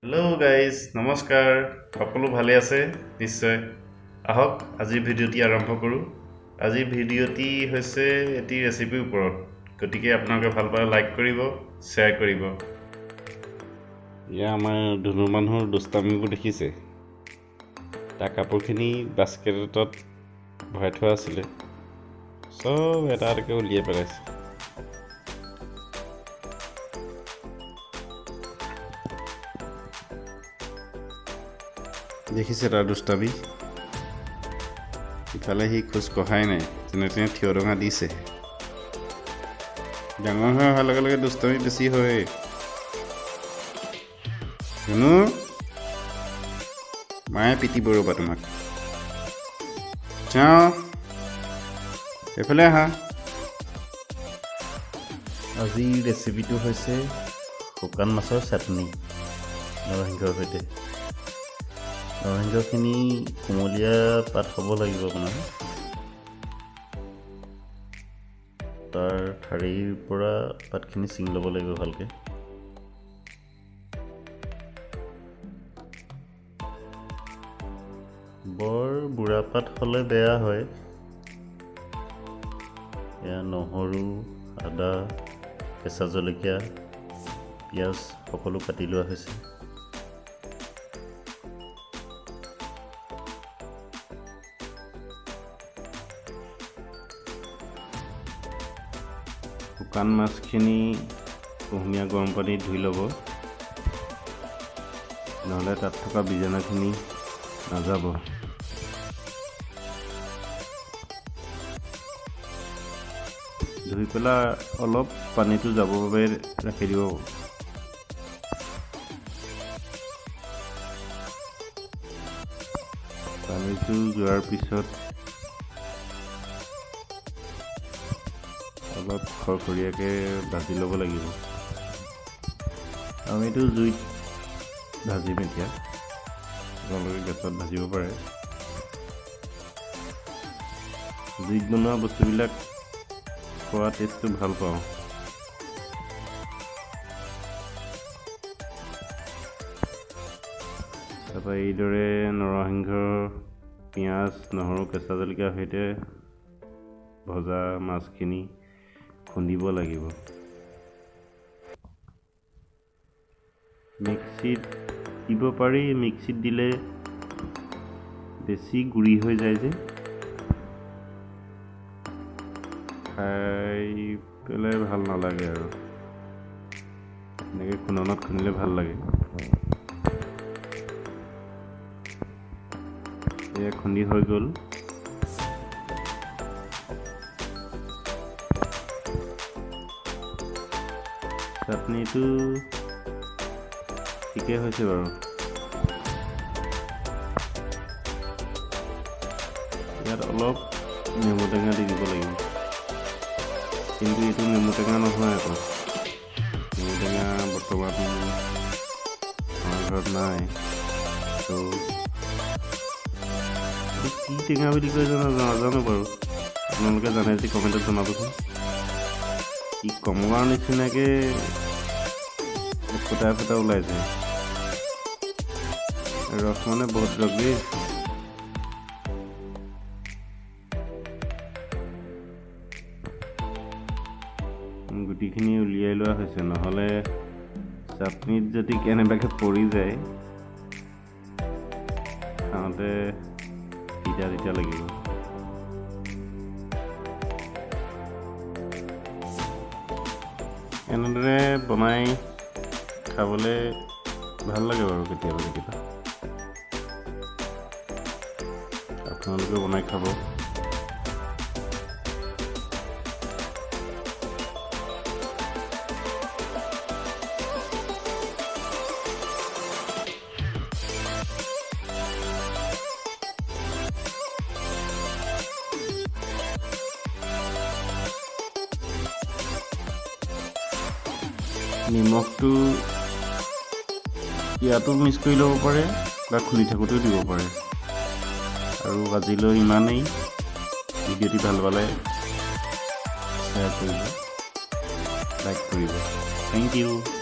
hello' guys নমস্কাৰ সকলো ভালে আছে নিশ্চয় আহক আজিৰ ভিডিঅ'টি আৰম্ভ কৰোঁ আজিৰ ভিডিঅ'টি হৈছে এটি ৰেচিপিৰ ওপৰত গতিকে আপোনালোকে ভাল পালে লাইক কৰিব শ্বেয়াৰ কৰিব এয়া আমাৰ ধুনু মানুহৰ দুষ্টামিবোৰ দেখিছে তাৰ কাপোৰখিনি বাস্কেট এটাত ভৰাই থোৱা আছিলে চব এটা এটাকৈ উলিয়াই পেলাইছে দেখিছে তাৰ দুষ্টামি ইফালে সি খোজ কঢ়াই নাই যেনে তেনে থিয় ডঙা দিছে ডাঙৰ হৈ অহাৰ লগে লগে দুষ্টামি বেছি হয় ধুনু মায়ে পিটিব ৰ'বা তোমাক যাওঁ এইফালে আহা আজিৰ ৰেচিপিটো হৈছে শুকান মাছৰ চাটনি নৰসিংহৰ সৈতে নৰসিংহখিনি কুমলীয়া পাত হ'ব লাগিব আপোনাৰ তাৰ ঠাৰিৰ পৰা পাতখিনি ছিঙি ল'ব লাগিব ভালকৈ বৰ বুঢ়া পাত হ'লে বেয়া হয় এয়া নহৰু আদা কেঁচা জলকীয়া পিঁয়াজ সকলো কাটি লোৱা হৈছে শুকান মাছখিনি কুহুমীয়া গৰম পানীত ধুই ল'ব নহ'লে তাত থকা বীজাণুখিনি নাযাব ধুই পেলাই অলপ পানীটো যাবৰ বাবে ৰাখি দিব পানীটো যোৱাৰ পিছত অলপ খৰখৰীয়াকৈ ভাজি ল'ব লাগিব আমিতো জুইত ভাজিম এতিয়া আপোনালোকে গেছত ভাজিব পাৰে জুইত বনোৱা বস্তুবিলাক খোৱা টেষ্টটো ভাল পাওঁ তাৰপৰা এইদৰে নৰসিংহ পিঁয়াজ নহৰু কেঁচা জলকীয়াৰ সৈতে ভজা মাছখিনি খুন্দিব লাগিব মিক্সিত দিব পাৰি মিক্সিত দিলে বেছি গুড়ি হৈ যায় যে খাই পেলাই ভাল নালাগে আৰু এনেকৈ খুন্দনত খুন্দিলে ভাল লাগে এয়া খুন্দি হৈ গ'ল চাটনিটো ঠিকে হৈছে বাৰু ইয়াত অলপ নেমু টেঙা দি দিব লাগিব কিন্তু এইটো নেমু টেঙা নহয় আকৌ নেমু টেঙা বৰ্তমান আমাৰ ঘৰত নাই তো কি টেঙা বুলি কয় নাজানো বাৰু আপোনালোকে জানে যদি কমেণ্টত জনাবচোন ই কমলাৰ নিচিনাকৈ ফুটা ফুটা ওলাইছে ৰস মানে বহুত ৰস দেই গুটিখিনি উলিয়াই লোৱা হৈছে নহ'লে চাটনিত যদি কেনেবাকৈ পৰি যায় খাওঁতে তিতা তিতা লাগিব এনেদৰে বনাই খাবলৈ ভাল লাগে বাৰু কেতিয়াবা কেতিয়াবা আপোনালোকে বনাই খাব নিমখটো ইয়াতো মিক্স কৰি ল'ব পাৰে বা খুলি থাকোঁতেও দিব পাৰে আৰু আজিলৈ ইমানেই ভিডিঅ'টি ভাল পালে শ্বেয়াৰ কৰিব লাইক কৰিব থেংক ইউ